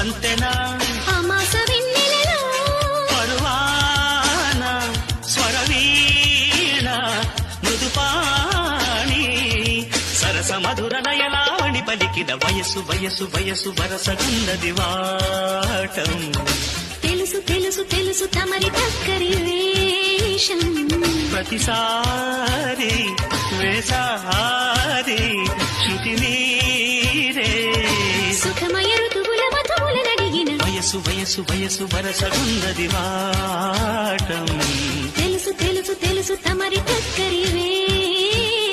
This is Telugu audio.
వంతెన అమాస వెన్నెలలో పరువాన స్వరవీణ మృదుపాణి సరస మధుర నయలావణి పలికిన వయసు వయసు వయసు వరసగున్నది వాటం తెలుసు తెలుసు తెలుసు తమరి దగ్గరి వేషం ప్రతిసారి వేసారి శృతి మీరే సుఖమయ ఋతువుల మధువుల నడిగిన వయసు వయసు వయసు వరసగున్నది వాటం తెలుసు తెలుసు తెలుసు తమరి దగ్గరి